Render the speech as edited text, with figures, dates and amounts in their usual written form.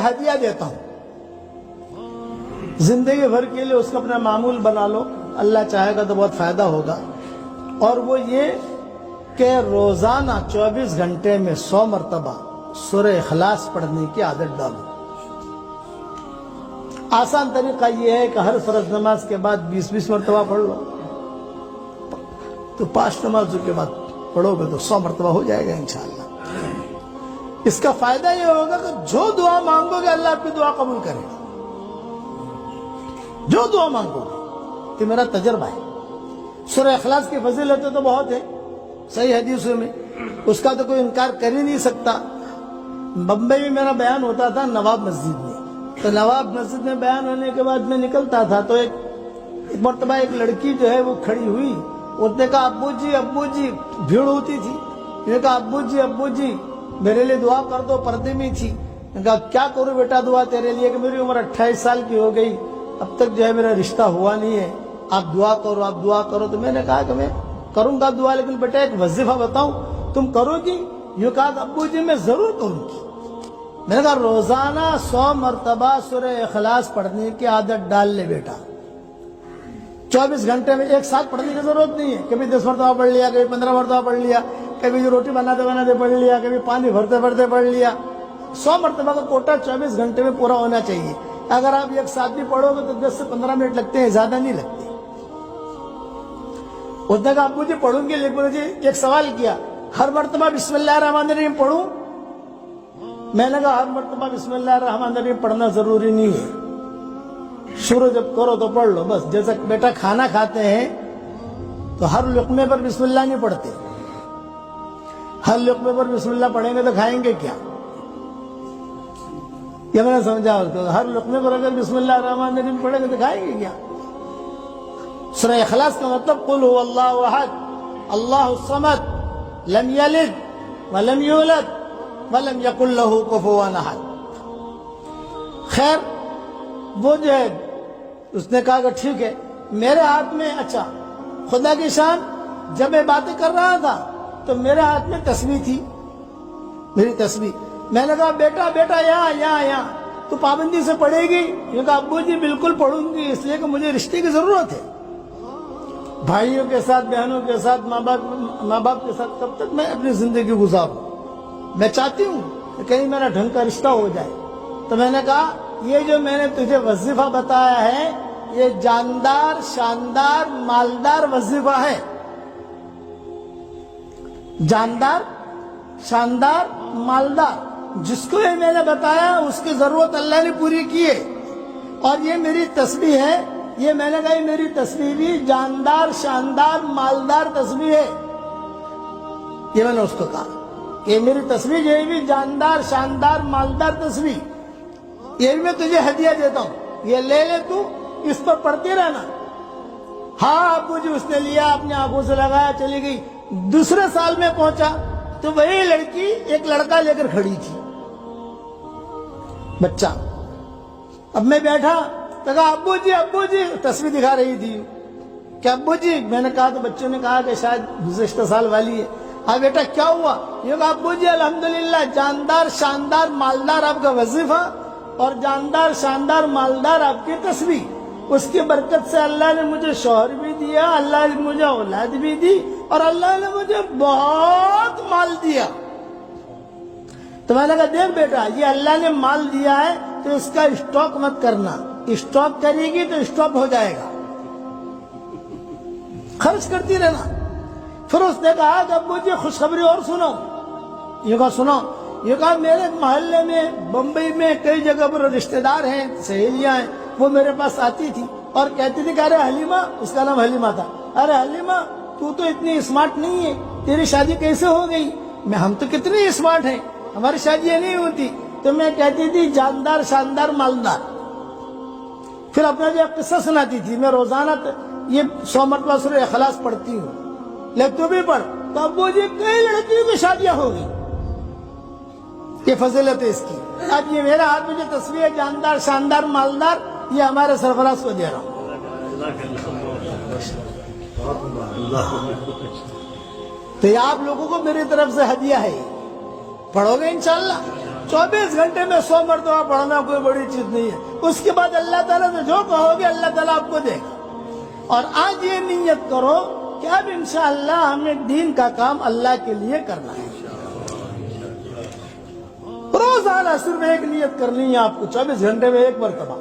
ہدیہ دیتا ہوں، زندگی بھر کے لیے اس کو اپنا معمول بنا لو، اللہ چاہے گا تو بہت فائدہ ہوگا۔ اور وہ یہ کہ روزانہ 24 گھنٹے میں 100 مرتبہ سورہ اخلاص پڑھنے کی عادت ڈالو۔ آسان طریقہ یہ ہے کہ ہر فرض نماز کے بعد 20 مرتبہ پڑھ لو، تو 5 نمازوں کے بعد پڑھو گے تو 100 مرتبہ ہو جائے گا انشاءاللہ۔ اس کا فائدہ یہ ہوگا کہ جو دعا مانگو گے اللہ آپ کی دعا قبول کرے گا، جو دعا مانگو گے، یہ میرا تجربہ ہے۔ سورہ اخلاص کی فضیلتیں تو بہت ہے صحیح حدیثوں میں، اس کا تو کوئی انکار کر ہی نہیں سکتا۔ بمبئی میں میرا بیان ہوتا تھا نواب مسجد میں، تو نواب مسجد میں بیان ہونے کے بعد میں نکلتا تھا تو ایک مرتبہ ایک لڑکی جو ہے وہ کھڑی ہوئی، اس نے کہا ابو جی، بھیڑ ہوتی تھی، میں نے کہا ابو جی میرے لیے دعا کر دو، پردے میں تھی۔ میں نے کہا کیا کروں بیٹا دعا تیرے لیے، کہ میری عمر 28 سال کی ہو گئی، اب تک جو ہے میرا رشتہ ہوا نہیں ہے، آپ دعا کرو۔ تو میں نے کہا کہ میں کروں گا دعا، لیکن بیٹا ایک وظیفہ بتاؤں تم کرو گی؟ یوں کہا ابو جی میں ضرور کروں گی۔ میں نے کہا روزانہ 100 مرتبہ سورہ اخلاص پڑھنے کی عادت ڈال لے بیٹا، 24 گھنٹے میں ایک ساتھ پڑھنے کی ضرورت نہیں ہے، کبھی 10 مرتبہ پڑھ لیا، کبھی 15 مرتبہ پڑھ لیا، کبھی روٹی بناتے پڑھ لیا، کبھی پانی بھرتے پڑھ لیا۔ 100 مرتبہ کا کوٹا 24 گھنٹے میں پورا ہونا چاہیے۔ اگر آپ ایک ساتھ بھی پڑھو گے تو 10 سے 15 منٹ لگتے ہیں، زیادہ نہیں لگتے۔ اس نے کہا ابو جی پڑھوں گی، لیکن مجھے ایک سوال کیا، ہر مرتبہ بسم اللہ الرحمن الرحیم پڑھوں؟ میں نے کہا ہر مرتبہ بسم اللہ الرحمن الرحیم پڑھنا ضروری نہیں ہے، شروع جب کرو تو پڑھ لو بس۔ جیسا بیٹا کھانا کھاتے ہیں تو ہر لقمے پر بسم اللہ نہیں پڑھتے، ہر لقمے پر بسم اللہ پڑھیں گے تو کھائیں گے کیا؟ یہ میں نے سمجھا اس کو، ہر لقمے پر اگر بسم اللہ الرحمن الرحیم پڑھیں گے تو کھائیں گے کیا؟ سورہ اخلاص کا مطلب قل هو اللہ احد اللہ الصمد لم یلد ولم یولد ولم یکن له کفوا احد۔ خیر وہ جو ہے اس نے کہا کہ ٹھیک ہے میرے ہاتھ میں، اچھا خدا کی شان، جب میں باتیں کر رہا تھا تو میرے ہاتھ میں تسبیح تھی، میری تسبیح۔ میں نے کہا بیٹا یہاں تو پابندی سے پڑھے گی؟ یہ کہا ابو جی بالکل پڑھوں گی، اس لیے کہ مجھے رشتے کی ضرورت ہے، بھائیوں کے ساتھ، بہنوں کے ساتھ، ماں باپ کے ساتھ کب تک میں اپنی زندگی گزاروں؟ میں چاہتی ہوں کہ کہیں میرا ڈھنگ کا رشتہ ہو جائے۔ تو میں نے کہا یہ جو میں نے تجھے وظیفہ بتایا ہے یہ جاندار، شاندار، مالدار وظیفہ ہے، جاندار، شاندار، مالدار۔ جس کو یہ میں نے بتایا اس کی ضرورت اللہ نے پوری کی ہے، اور یہ میری تسبیح ہے، یہ میں نے کہا یہ میری تسبیح بھی جاندار، شاندار، مالدار تسبیح ہے۔ یہ میں نے اس کو کہا کہ میری تسبیح یہ بھی جاندار، شاندار، مالدار تسبیح، یہ بھی میں تجھے ہدیہ دیتا ہوں، یہ لے تو اس پر پڑھتی رہنا۔ ہاں ابو جی اس نے لیا، اپنے آنکھوں سے لگایا، چلی گئی۔ دوسرے سال میں پہنچا تو وہی لڑکی ایک لڑکا لے کر کھڑی تھی، بچہ۔ اب میں بیٹھا تو کہا ابو جی تصویر دکھا رہی تھی کہ ابو جی، میں نے کہا تو بچوں نے کہا کہ شاید گزشتہ سال والی ہے۔ ہاں بیٹا کیا ہوا؟ یہ کہا ابو جی الحمدللہ جاندار، شاندار، مالدار آپ کا وظیفہ اور جاندار، شاندار، مالدار آپ کی تصویر، اس کی برکت سے اللہ نے مجھے شوہر بھی دیا، اللہ نے مجھے اولاد بھی دی، اور اللہ نے مجھے بہت مال دیا۔ تو میں نے کہا دیکھ بیٹا یہ اللہ نے مال دیا ہے تو اس کا اسٹاک مت کرنا، اسٹاک کرے گی تو اسٹاپ ہو جائے گا، خرچ کرتی رہنا۔ پھر اس نے کہا کہ ابو جی خوشخبری اور سنو۔ یہ کہا سنو۔ یہ کہا میرے محلے میں، بمبئی میں کئی جگہ پر رشتہ دار ہیں، سہیلیاں ہیں، وہ میرے پاس آتی تھی اور کہتی تھی کہ ارے حلیمہ، اس کا نام حلیمہ تھا، ارے حلیمہ تو اتنی اسمارٹ نہیں ہے، تیری شادی کیسے ہو گئی؟ ہم تو کتنے اسمارٹ ہیں، ہماری شادی نہیں ہوتی۔ تو میں کہتی تھی جاندار، شاندار، مالدار۔ پھر اپنا جو قصہ سناتی تھی، میں روزانہ یہ 100 مرتبہ سورہ اخلاص پڑھتی ہوں، لیکن تو بھی پڑھ۔ تو ابو جی کئی لڑکیوں کی شادیاں ہو گئی، یہ فضیلت ہے اس کی۔ اب یہ میرے ہاتھ میں جو تصویر ہے جاندار، شاندار، مالدار، یہ ہمارے سرفراز کو دے رہا ہوں۔ تو یہ آپ لوگوں کو میری طرف سے ہدیہ ہے، پڑھو گے انشاءاللہ 24 گھنٹے میں 100 مرتبہ پڑھنا کوئی بڑی چیز نہیں ہے. اس کے بعد اللہ تعالیٰ سے جو کہو گے اللہ تعالیٰ آپ کو دے گا. اور آج یہ نیت کرو کہ اب انشاءاللہ ہمیں دین کا کام اللہ کے لیے کرنا ہے. روزانہ صرف ایک نیت کرنی ہے آپ کو 24 گھنٹے میں ایک مرتبہ.